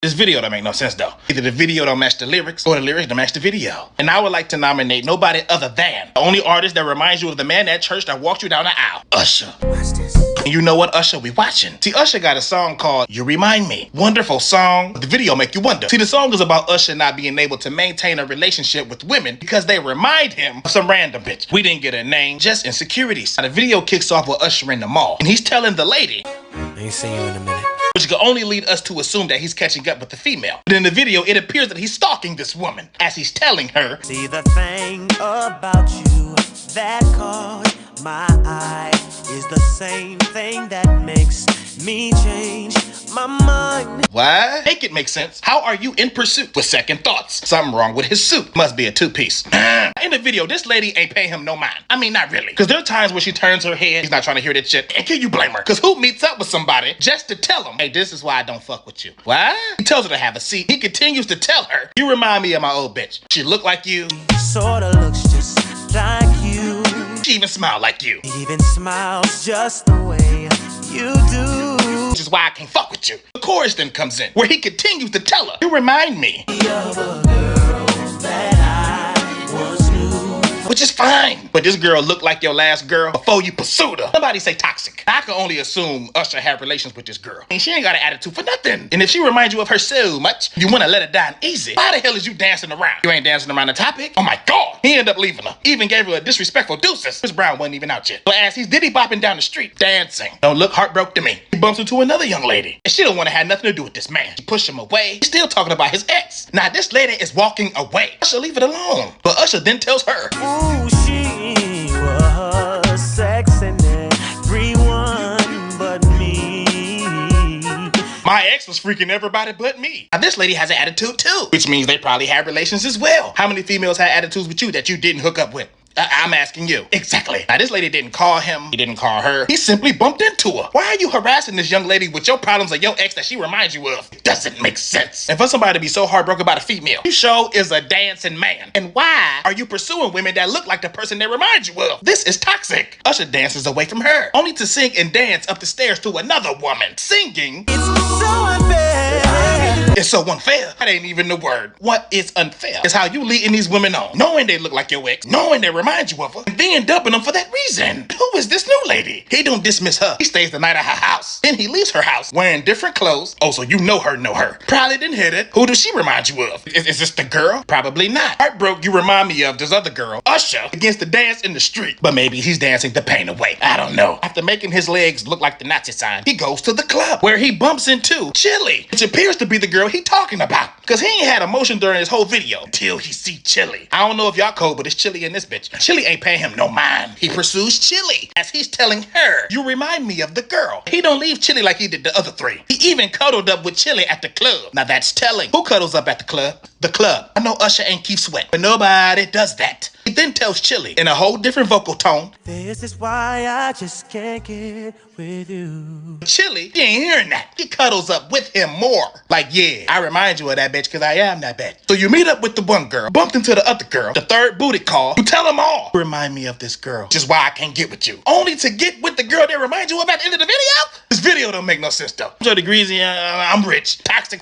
This video don't make no sense though. Either the video don't match the lyrics or the lyrics don't match the video. And I would like to nominate nobody other than the only artist that reminds you of the man at church that walked you down the aisle, Usher. Watch this. And you know what Usher we watching? See, Usher got a song called You Remind Me. Wonderful song, but the video make you wonder. See, the song is about Usher not being able to maintain a relationship with women because they remind him of some random bitch. We didn't get a name, just insecurities. Now the video kicks off with Usher in the mall, and he's telling the lady, I ain't seen you in a minute. Which could only lead us to assume that he's catching up with the female. But in the video, it appears that he's stalking this woman as he's telling her, See, the thing about you that caught my eye is the same thing that makes me change my mind. What? Make it make sense. How are you in pursuit with second thoughts? Something wrong with his suit. Must be a two-piece. In the video, this lady ain't paying him no mind. I mean, not really. Because there are times where she turns her head. He's not trying to hear that shit. And can you blame her? Because who meets up with somebody just to tell him, hey, this is why I don't fuck with you? What? He tells her to have a seat. He continues to tell her, you remind me of my old bitch. She look like you. Sorta looks just like you. She even smile like you. Even smiles just the way you do. Which is why I can't fuck with you. The chorus then comes in, where he continues to tell her, you remind me of a girl that I once knew. which is fine. But this girl looked like your last girl before you pursued her. Somebody say toxic. I can only assume Usher had relations with this girl. And she ain't got an attitude for nothing. And if she reminds you of her so much, you want to let her die easy. Why the hell is you dancing around? You ain't dancing around the topic? Oh my God. He ended up leaving her. Even gave her a disrespectful deuces. Chris Brown wasn't even out yet. But as he's diddy bopping down the street, dancing, don't look heartbroken to me. He bumps into another young lady. And she don't want to have nothing to do with this man. She pushed him away. He's still talking about his ex. Now this lady is walking away. Usher, leave it alone. But Usher then tells her, Ooh, she was sexing everyone but me. my ex was freaking everybody but me. Now this lady has an attitude too, which means they probably had relations as well. How many females had attitudes with you that you didn't hook up with? I'm asking you. Exactly. Now this lady didn't call him. He didn't call her. He simply bumped into her. Why are you harassing this young lady with your problems of your ex that she reminds you of? It doesn't make sense. And for somebody to be so heartbroken about a female, you show is a dancing man. And why are you pursuing women that look like the person they remind you of? This is toxic. Usher dances away from her, only to sing and dance up the stairs to another woman. Singing, It's so unfair. it's so unfair. That ain't even the word. What is unfair is how you leading these women on, knowing they look like your ex, knowing they remind you of her, and then dumping them for that reason. Who is this new lady? He don't dismiss her. He stays the night at her house. Then he leaves her house wearing different clothes. Oh, so you know her. Probably didn't hit it. Who does she remind you of? Is this the girl? Probably not. Heartbroke, you remind me of this other girl, Usher, against the dance in the street. But maybe he's dancing the pain away. I don't know. After making his legs look like the Nazi sign, he goes to the club where he bumps into Chili, which appears to be the girl he talking about. Cause he ain't had emotion during his whole video until he see Chili. I don't know if y'all cold, but it's Chili in this bitch. Chili ain't paying him no mind. He pursues Chili as he's telling her, you remind me of the girl. He don't leave Chili like he did the other three. He even cuddled up with Chili at the club. Now that's telling. Who cuddles up at the club? The club. I know Usher ain't Keith Sweat, but nobody does that. He then tells Chili in a whole different vocal tone, This is why I just can't get with you. Chili, he ain't hearing that. He cuddles up with him more. Like, yeah, I remind you of that bitch because I am that bitch. So you meet up with the one girl, bumped into the other girl, the third booty call, you tell them all, remind me of this girl, which is why I can't get with you. Only to get with the girl they remind you of at the end of the video? This video don't make no sense though. I'm so degreasy, I'm rich. Toxic.